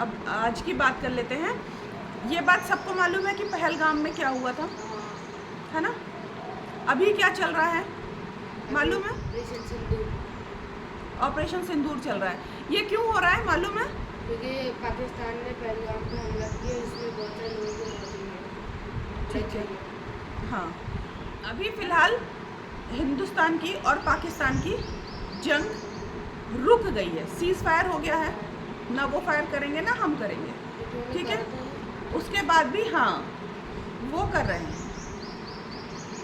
अब आज की बात कर लेते हैं। ये बात सबको मालूम है कि पहलगाम में क्या हुआ था, है ना। अभी क्या चल रहा है मालूम है? ऑपरेशन सिंदूर। ऑपरेशन सिंदूर चल रहा है। ये क्यों हो रहा है मालूम है? क्योंकि पाकिस्तान ने पहलगाम पे हमला किया, इसमें बहुत सारे लोगों को मौत हुई है। ठीक है, हाँ। अभी फ़िलहाल हिंदुस्तान की और पाकिस्तान की जंग रुक गई है, सीज़ फायर हो गया है। ना वो फायर करेंगे ना हम करेंगे, ठीक है। उसके बाद भी हाँ वो कर रहे हैं,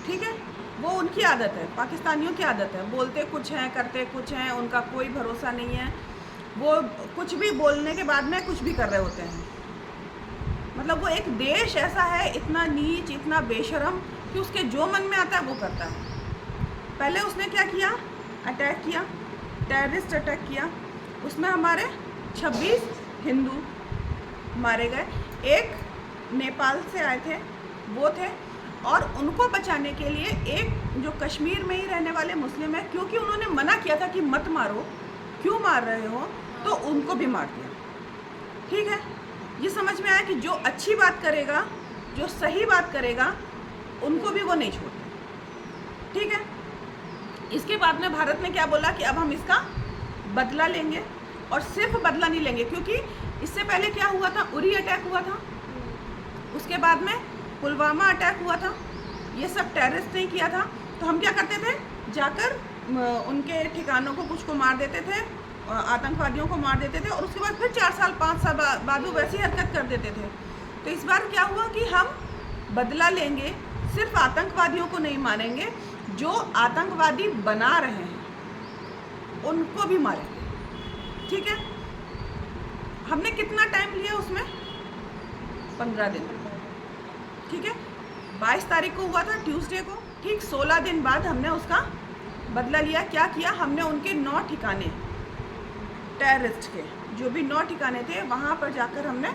ठीक है। वो उनकी आदत है, पाकिस्तानियों की आदत है, बोलते कुछ हैं करते कुछ हैं, उनका कोई भरोसा नहीं है। वो कुछ भी बोलने के बाद में कुछ भी कर रहे होते हैं। मतलब वो एक देश ऐसा है, इतना नीच, इतना बेशरम कि उसके जो मन में आता है वो करता है। पहले उसने क्या किया, अटैक किया, टेररिस्ट अटैक किया। उसमें हमारे 26 हिंदू मारे गए। एक नेपाल से आए थे वो थे, और उनको बचाने के लिए एक जो कश्मीर में ही रहने वाले मुस्लिम है, क्योंकि उन्होंने मना किया था कि मत मारो, क्यों मार रहे हो, तो उनको भी मार दिया, ठीक है। ये समझ में आया कि जो अच्छी बात करेगा, जो सही बात करेगा, उनको भी वो नहीं छोड़ते, ठीक है। इसके बाद में भारत ने क्या बोला कि अब हम इसका बदला लेंगे, और सिर्फ बदला नहीं लेंगे, क्योंकि इससे पहले क्या हुआ था, उरी अटैक हुआ था, उसके बाद में पुलवामा अटैक हुआ था। ये सब टेररिस्ट ने किया था। तो हम क्या करते थे, जाकर उनके ठिकानों को कुछ को मार देते थे, आतंकवादियों को मार देते थे, और उसके बाद फिर 4 साल 5 साल बाद वो वैसी हरकत कर देते थे। तो इस बार क्या हुआ कि हम बदला लेंगे, सिर्फ आतंकवादियों को नहीं मारेंगे, जो आतंकवादी बना रहे हैं उनको भी मारेंगे, ठीक है। हमने कितना टाइम लिया उसमें, 15 दिन, ठीक है। 22 तारीख को हुआ था, ट्यूसडे को, ठीक 16 दिन बाद हमने उसका बदला लिया। क्या किया हमने, उनके 9 ठिकाने टेररिस्ट के, जो भी 9 ठिकाने थे, वहाँ पर जाकर हमने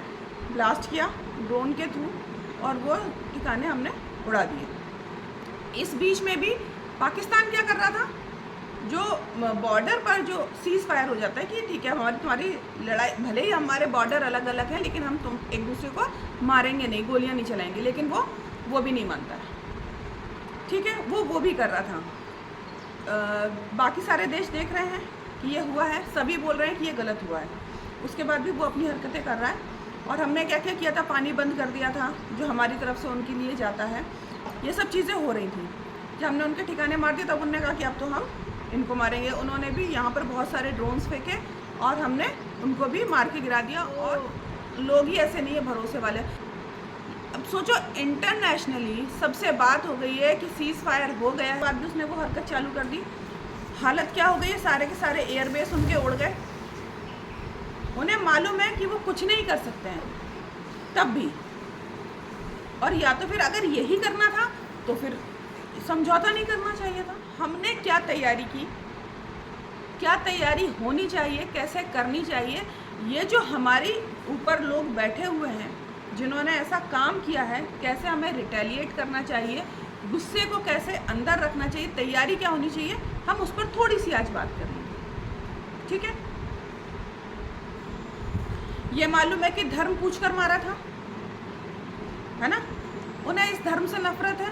ब्लास्ट किया ड्रोन के थ्रू, और वो ठिकाने हमने उड़ा दिए। इस बीच में भी पाकिस्तान क्या कर रहा था, जो बॉर्डर पर जो सीज़ फायर हो जाता है कि ठीक है हमारी तुम्हारी लड़ाई, भले ही हमारे बॉर्डर अलग अलग हैं, लेकिन हम तुम एक दूसरे को मारेंगे नहीं, गोलियां नहीं चलाएंगे, लेकिन वो भी नहीं मानता है, ठीक है। वो भी कर रहा था। बाकी सारे देश देख रहे हैं कि ये हुआ है, सभी बोल रहे हैं कि ये गलत हुआ है, उसके बाद भी वो अपनी हरकतें कर रहा है। और हमने क्या क्या किया था, पानी बंद कर दिया था जो हमारी तरफ से उनके लिए जाता है। ये सब चीज़ें हो रही थी। जब हमने उनके ठिकाने मार दिए, तब उन्होंने कहा कि अब तो हम इनको मारेंगे। उन्होंने भी यहाँ पर बहुत सारे ड्रोन्स फेंके, और हमने उनको भी मार के गिरा दिया। और लोग ही ऐसे नहीं है भरोसे वाले। अब सोचो, इंटरनेशनली सबसे बात हो गई है कि सीज़ फायर हो गया है, बाद में उसने वो हरकत चालू कर दी। हालत क्या हो गई है, सारे के सारे एयरबेस उनके उड़ गए। उन्हें मालूम है कि वो कुछ नहीं कर सकते हैं, तब भी। और या तो फिर अगर यही करना था तो फिर समझौता नहीं करना चाहिए था। हमने क्या तैयारी की, क्या तैयारी होनी चाहिए, कैसे करनी चाहिए, ये जो हमारी ऊपर लोग बैठे हुए हैं जिन्होंने ऐसा काम किया है, कैसे हमें रिटेलिएट करना चाहिए, गुस्से को कैसे अंदर रखना चाहिए, तैयारी क्या होनी चाहिए, हम उस पर थोड़ी सी आज बात करेंगे, ठीक है। ये मालूम है कि धर्म पूछकर मारा था, है ना। उन्हें इस धर्म से नफरत है।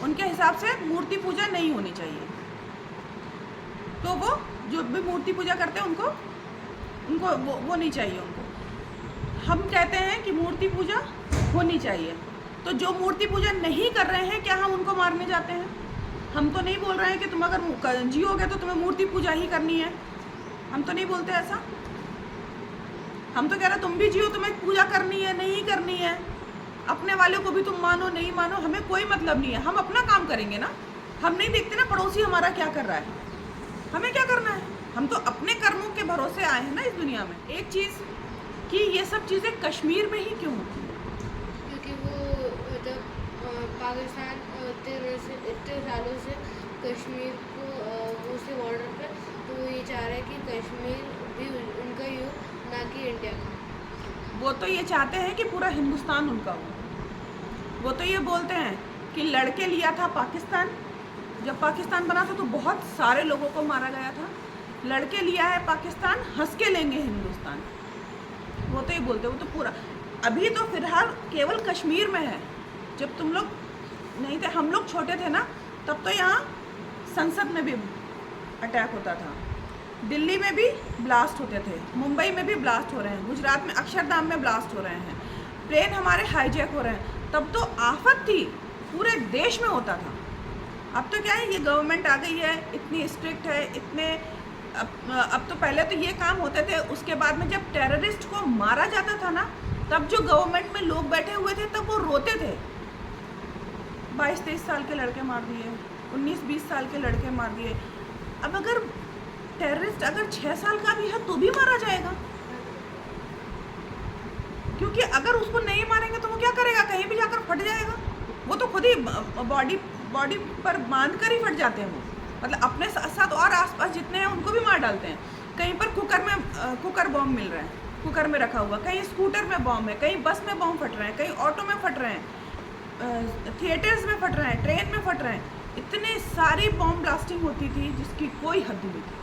उनके हिसाब से मूर्ति पूजा नहीं होनी चाहिए, तो वो जो भी मूर्ति पूजा करते हैं उनको वो नहीं चाहिए उनको। हम कहते हैं कि मूर्ति पूजा होनी चाहिए, तो जो मूर्ति पूजा नहीं कर रहे हैं, क्या हम उनको मारने जाते हैं? हम तो नहीं बोल रहे हैं कि तुम अगर जियोगे तो तुम्हें मूर्ति पूजा ही करनी है, हम तो नहीं बोलते ऐसा। हम तो कह रहे तुम भी जियो, तुम्हें पूजा करनी है नहीं करनी है, अपने वाले को भी तुम मानो नहीं मानो, हमें कोई मतलब नहीं है, हम अपना काम करेंगे ना। हम नहीं देखते ना पड़ोसी हमारा क्या कर रहा है, हमें क्या करना है, हम तो अपने कर्मों के भरोसे आए हैं ना इस दुनिया में। एक चीज़ कि ये सब चीज़ें कश्मीर में ही क्यों होती हैं? क्योंकि वो जब पाकिस्तान इतने सालों से कश्मीर को उसके बॉर्डर पे, तो वो ये चाह रहे हैं कि कश्मीर भी उनका ही हो, ना कि इंडिया का। वो तो ये चाहते हैं कि पूरा हिंदुस्तान उनका हो। वो तो ये बोलते हैं कि लड़के लिया था पाकिस्तान, जब पाकिस्तान बना था तो बहुत सारे लोगों को मारा गया था। लड़के लिया है पाकिस्तान, हंस के लेंगे हिंदुस्तान। वो तो ही बोलते, वो तो पूरा। अभी तो फिलहाल केवल कश्मीर में है। जब तुम लोग नहीं थे, हम लोग छोटे थे ना, तब तो यहाँ संसद में भी अटैक होता था, दिल्ली में भी ब्लास्ट होते थे, मुंबई में भी ब्लास्ट हो रहे हैं, गुजरात में अक्षरधाम में ब्लास्ट हो रहे हैं, प्लेन हमारे हाईजैक हो रहे हैं। तब तो आफत थी, पूरे देश में होता था। अब तो क्या है, ये गवर्नमेंट आ गई है, इतनी स्ट्रिक्ट है, इतने अब तो पहले तो ये काम होते थे, उसके बाद में जब टेररिस्ट को मारा जाता था ना, तब जो गवर्नमेंट में लोग बैठे हुए थे तब वो रोते थे। 22-23 साल के लड़के मार दिए, 19-20 साल के लड़के मार दिए। अब अगर टेररिस्ट अगर 6 साल का भी है तो भी मारा जाएगा, क्योंकि अगर उसको नहीं मारेंगे तो वो क्या करेगा, कहीं भी जाकर फट जाएगा। वो तो खुद ही बॉडी पर बांध कर ही फट जाते हैं वो, मतलब अपने साथ साथ और आसपास जितने हैं उनको भी मार डालते हैं। कहीं पर कुकर बॉम्ब मिल रहा है, कुकर में रखा हुआ, कहीं स्कूटर में बॉम्ब है, कहीं बस में बॉम्ब फट रहे हैं, कहीं ऑटो में फट रहे हैं, थिएटर्स में फट रहे हैं, ट्रेन में फट रहे हैं। इतने सारी बॉम्ब ब्लास्टिंग होती थी जिसकी कोई हद नहीं थी,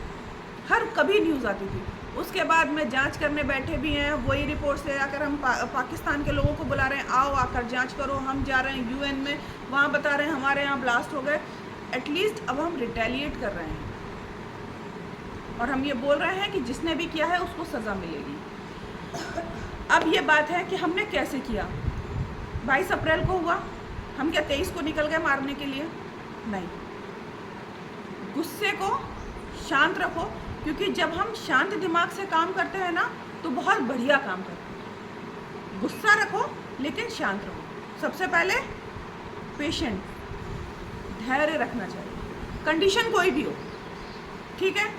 हर कभी न्यूज़ आती थी। उसके बाद में जांच करने बैठे भी हैं, वही रिपोर्ट से आकर हम पाकिस्तान के लोगों को बुला रहे हैं, आओ आकर जांच करो। हम जा रहे हैं यूएन में, वहाँ बता रहे हैं हमारे यहाँ ब्लास्ट हो गए। एटलीस्ट अब हम रिटेलिएट कर रहे हैं और हम ये बोल रहे हैं कि जिसने भी किया है उसको सज़ा मिलेगी। अब ये बात है कि हमने कैसे किया। 22 अप्रैल को हुआ, हम क्या 23 को निकल गए मारने के लिए? नहीं, गुस्से को शांत रखो, क्योंकि जब हम शांत दिमाग से काम करते हैं ना तो बहुत बढ़िया काम करते हैं। गुस्सा रखो लेकिन शांत रहो। सबसे पहले पेशेंट, धैर्य रखना चाहिए, कंडीशन कोई भी हो, ठीक है।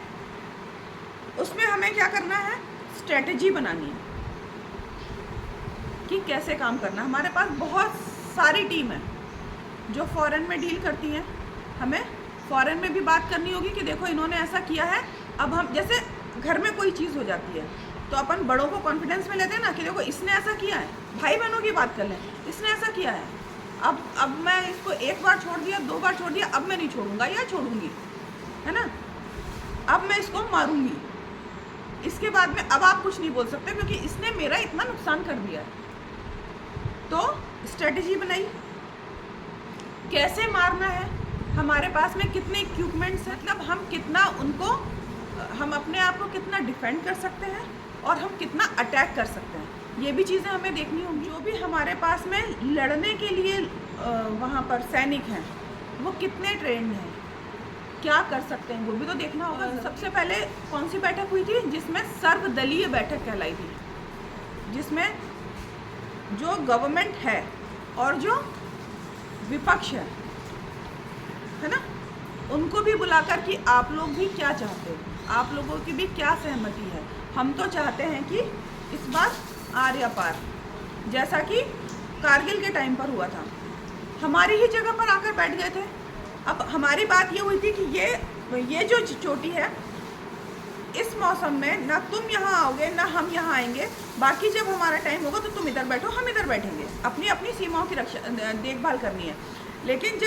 उसमें हमें क्या करना है, स्ट्रेटजी बनानी है कि कैसे काम करना। हमारे पास बहुत सारी टीम है जो फॉरेन में डील करती हैं। हमें फॉरेन में भी बात करनी होगी कि देखो इन्होंने ऐसा किया है। अब हम जैसे घर में कोई चीज़ हो जाती है तो अपन बड़ों को कॉन्फिडेंस में लेते हैं ना कि देखो इसने ऐसा किया है, भाई बहनों की बात कर लें, इसने ऐसा किया है, अब मैं इसको एक बार छोड़ दिया, 2 बार छोड़ दिया, अब मैं नहीं छोड़ूंगा या छोड़ूंगी, है ना, अब मैं इसको मारूंगी। इसके बाद में अब आप कुछ नहीं बोल सकते क्योंकि इसने मेरा इतना नुकसान कर दिया है। तो स्ट्रेटजी बनाई, कैसे मारना है, हमारे पास में कितने इक्विपमेंट्स हैं, मतलब हम कितना उनको, हम अपने आप को कितना डिफेंड कर सकते हैं और हम कितना अटैक कर सकते हैं, ये भी चीज़ें हमें देखनी होंगी। जो भी हमारे पास में लड़ने के लिए वहाँ पर सैनिक हैं वो कितने ट्रेंड हैं, क्या कर सकते हैं, वो भी तो देखना होगा। सबसे पहले कौन सी बैठक हुई थी जिसमें सर्वदलीय बैठक कहलाई थी, जिसमें जो गवर्नमेंट है और जो विपक्ष है ना, उनको भी बुलाकर कि आप लोग भी क्या चाहते हो, आप लोगों की भी क्या सहमति है। हम तो चाहते हैं कि इस बार आर या पार, जैसा कि कारगिल के टाइम पर हुआ था, हमारी ही जगह पर आकर बैठ गए थे। अब हमारी बात ये हुई थी कि ये जो चोटी है, इस मौसम में ना तुम यहाँ आओगे ना हम यहाँ आएंगे, बाकी जब हमारा टाइम होगा तो तुम इधर बैठो, हम इधर बैठेंगे। अपनी अपनी सीमाओं की रक्षा देखभाल करनी है। लेकिन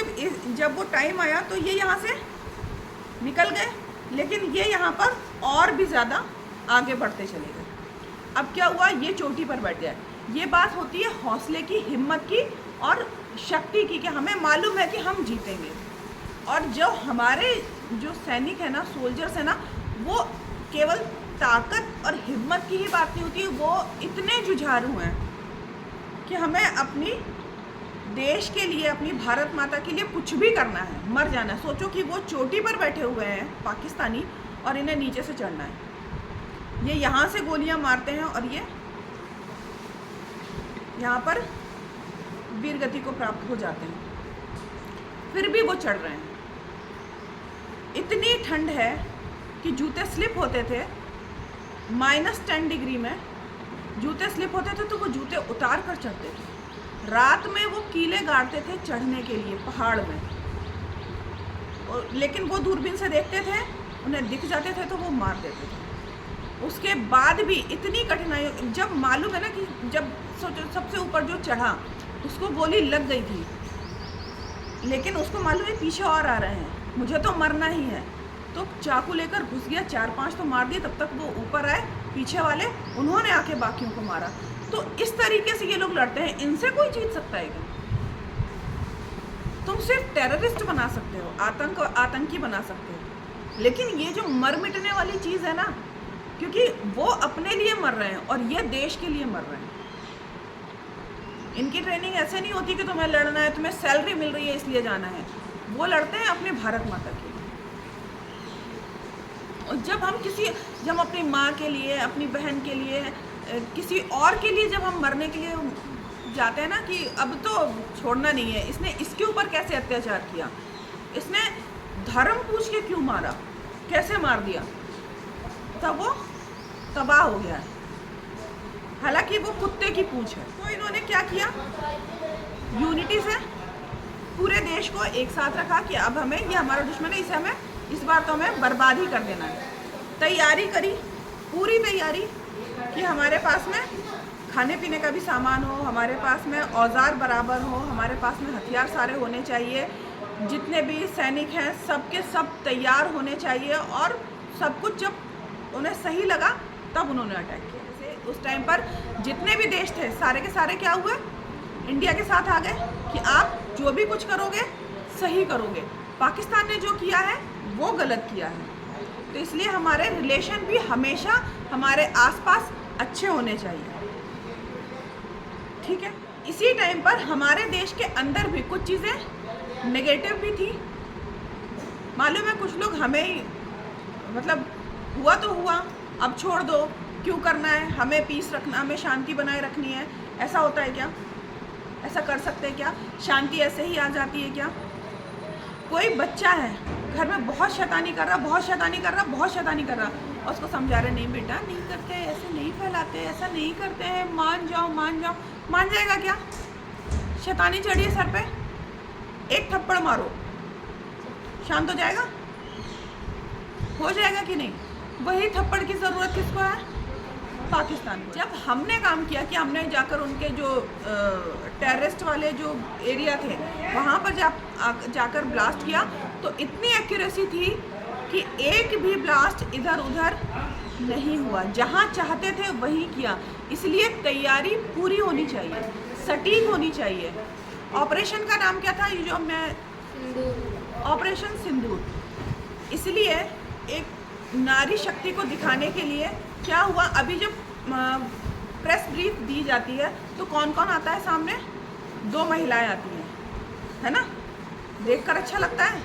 जब वो टाइम आया तो ये यहाँ से निकल गए, लेकिन ये यहाँ पर और भी ज़्यादा आगे बढ़ते चले गए। अब क्या हुआ, ये चोटी पर बैठ गए। ये बात होती है हौसले की, हिम्मत की और शक्ति की, कि हमें मालूम है कि हम जीतेंगे। और जो हमारे जो सैनिक है ना, सोल्जर्स है ना, वो केवल ताकत और हिम्मत की ही बात नहीं होती है, वो इतने जुझारू हैं कि हमें अपनी देश के लिए, अपनी भारत माता के लिए कुछ भी करना है, मर जाना है। सोचो कि वो चोटी पर बैठे हुए हैं पाकिस्तानी और इन्हें नीचे से चढ़ना है। ये यहाँ से गोलियां मारते हैं और ये यहाँ पर वीरगति को प्राप्त हो जाते हैं, फिर भी वो चढ़ रहे हैं। इतनी ठंड है कि जूते स्लिप होते थे, -10 डिग्री में जूते स्लिप होते थे तो वो जूते उतार कर चढ़ते थे। रात में वो कीले गाड़ते थे चढ़ने के लिए पहाड़ में, लेकिन वो दूरबीन से देखते थे, उन्हें दिख जाते थे तो वो मार देते थे। उसके बाद भी इतनी कठिनाई, जब मालूम है ना कि जब सबसे ऊपर जो चढ़ा उसको गोली लग गई थी, लेकिन उसको मालूम है पीछे और आ रहे हैं, मुझे तो मरना ही है, तो चाकू लेकर घुस गया, 4-5 तो मार दिए, तब तक वो ऊपर आए पीछे वाले, उन्होंने आके बाकियों को मारा। तो इस तरीके से ये लोग लड़ते हैं, इनसे कोई जीत सकता है क्या? तुम सिर्फ टेररिस्ट बना सकते हो, आतंकी बना सकते हो, लेकिन ये जो मर मिटने वाली चीज़ है ना, क्योंकि वो अपने लिए मर रहे हैं और ये देश के लिए मर रहे हैं। इनकी ट्रेनिंग ऐसे नहीं होती कि तुम्हें लड़ना है, तुम्हें सैलरी मिल रही है इसलिए जाना है। वो लड़ते हैं अपने भारत माता के लिए। और जब हम अपनी माँ के लिए, अपनी बहन के लिए, किसी और के लिए जब हम मरने के लिए जाते हैं ना, कि अब तो छोड़ना नहीं है, इसने इसके ऊपर कैसे अत्याचार किया, इसने धर्म पूछ के क्यों मारा, कैसे मार दिया, तब वो तबाह हो गया है। हालांकि वो कुत्ते की पूंछ है। तो इन्होंने क्या किया, यूनिटी से पूरे देश को एक साथ रखा कि अब हमें, ये हमारा दुश्मन है, इसे हमें इस बार तो हमें बर्बाद ही कर देना है। तैयारी करी, पूरी तैयारी कि हमारे पास में खाने पीने का भी सामान हो, हमारे पास में औजार बराबर हो, हमारे पास में हथियार सारे होने चाहिए, जितने भी सैनिक हैं सबके सब तैयार होने चाहिए, और सब कुछ जब उन्हें सही लगा तब उन्होंने अटैक किया। जैसे उस टाइम पर जितने भी देश थे सारे के सारे क्या हुए, इंडिया के साथ आ गए कि आप जो भी कुछ करोगे सही करोगे। पाकिस्तान ने जो किया है वो गलत किया है, तो इसलिए हमारे रिलेशन भी हमेशा हमारे आसपास अच्छे होने चाहिए, ठीक है। इसी टाइम पर हमारे देश के अंदर भी कुछ चीज़ें नेगेटिव भी थी। मालूम है कुछ लोग हमें ही, मतलब हुआ तो हुआ, अब छोड़ दो, क्यों करना है, हमें पीस रखना, हमें शांति बनाए रखनी है। ऐसा होता है क्या? ऐसा कर सकते हैं क्या? शांति ऐसे ही आ जाती है क्या? कोई बच्चा है घर में बहुत शैतानी कर रहा, बहुत शैतानी कर रहा, बहुत शैतानी कर रहा, और उसको समझा रहे नहीं बेटा नहीं करते, ऐसे नहीं फैलाते, ऐसा नहीं करते हैं, मान जाओ मान जाओ। मान जाएगा क्या? शैतानी चढ़ी है सर पे, एक थप्पड़ मारो, शांत हो जाएगा? हो जाएगा कि नहीं? वही थप्पड़ की ज़रूरत किसको है? पाकिस्तान को। जब हमने काम किया कि हमने जाकर उनके जो टेररिस्ट वाले जो एरिया थे वहाँ पर जाकर ब्लास्ट किया, तो इतनी एक्यूरेसी थी कि एक भी ब्लास्ट इधर उधर नहीं हुआ, जहाँ चाहते थे वहीं किया। इसलिए तैयारी पूरी होनी चाहिए, सटीक होनी चाहिए। ऑपरेशन का नाम क्या था ये जो मैं, ऑपरेशन सिंदूर। इसलिए एक नारी शक्ति को दिखाने के लिए क्या हुआ, अभी जब प्रेस ब्रीफ दी जाती है तो कौन कौन आता है सामने? 2 महिलाएं आती हैं, है ना। देखकर अच्छा लगता है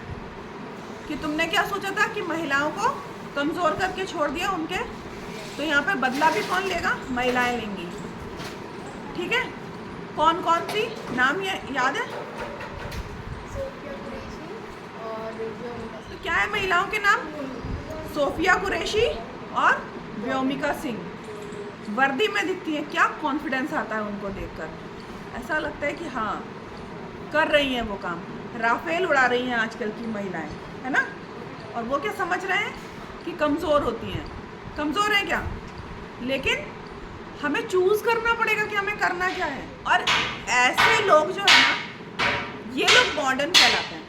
कि तुमने क्या सोचा था कि महिलाओं को कमज़ोर करके छोड़ दिया उनके, तो यहाँ पे बदला भी कौन लेगा? महिलाएं लेंगी, ठीक है। कौन कौन सी नाम ये याद है? तो क्या है महिलाओं के नाम? सोफिया कुरैशी और व्योमिका सिंह। वर्दी में दिखती है, क्या कॉन्फिडेंस आता है उनको देखकर, ऐसा लगता है कि हाँ कर रही हैं वो काम। राफेल उड़ा रही हैं आजकल की महिलाएं, है ना। और वो क्या समझ रहे हैं कि कमज़ोर होती हैं। कमज़ोर हैं क्या? लेकिन हमें चूज़ करना पड़ेगा कि हमें करना क्या है। और ऐसे लोग जो है ना, ये लोग मॉडर्न कहलाते हैं।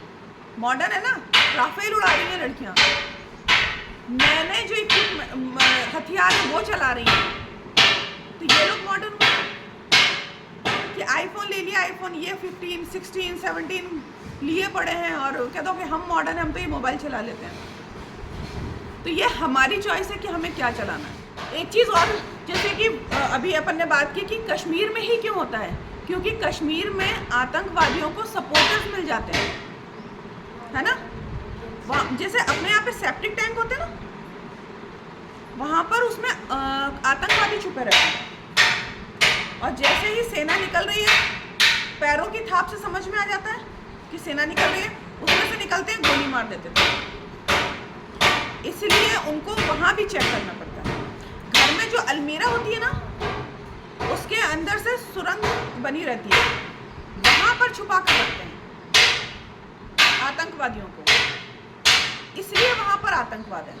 मॉडर्न है ना, राफेल उड़ा रही हैं लड़कियाँ, नए नए जो हथियार है वो चला रही हैं, तो ये लोग मॉडर्न कि आईफोन ले लिया, आईफोन ये 15, 16, 17 लिए पड़े हैं और कहते हो कि हम मॉडर्न हैं, हम तो ये मोबाइल चला लेते हैं। तो ये हमारी चॉइस है कि हमें क्या चलाना है। एक चीज़ और, जैसे कि अभी अपन ने बात की कि कश्मीर में ही क्यों होता है, क्योंकि कश्मीर में आतंकवादियों को सपोर्टर्स मिल जाते हैं, है ना। वहाँ जैसे अपने यहाँ पे सेप्टिक टैंक होते हैं ना, वहाँ पर उसमें आतंकवादी छुपे रहते हैं, और जैसे ही सेना निकल रही है, पैरों की थाप से समझ में आ जाता है कि सेना निकल रही है, उसमें से निकलते हैं, गोली मार देते थे। इसलिए उनको वहाँ भी चेक करना पड़ता है। घर में जो अलमीरा होती है ना, उसके अंदर से सुरंग बनी रहती है, वहाँ पर छुपा कर रखते हैं आतंकवादियों को, इसलिए वहाँ पर आतंकवाद है,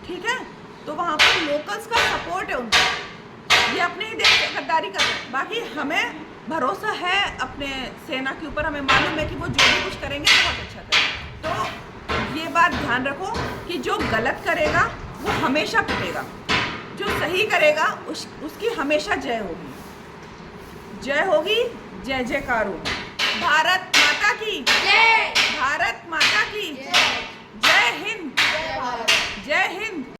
ठीक है। तो वहाँ पर लोकल्स का सपोर्ट है उनको, ये अपने ही देश से गद्दारी कर रहे हैं। बाकी हमें भरोसा है अपने सेना के ऊपर, हमें मालूम है कि वो जो भी कुछ करेंगे बहुत अच्छा करेंगे। तो ये बात ध्यान रखो कि जो गलत करेगा वो हमेशा पिटेगा। जो सही करेगा उसकी हमेशा जय होगी, जय होगी, जय जयकार होगी। भारत माता की जय। भारत माता की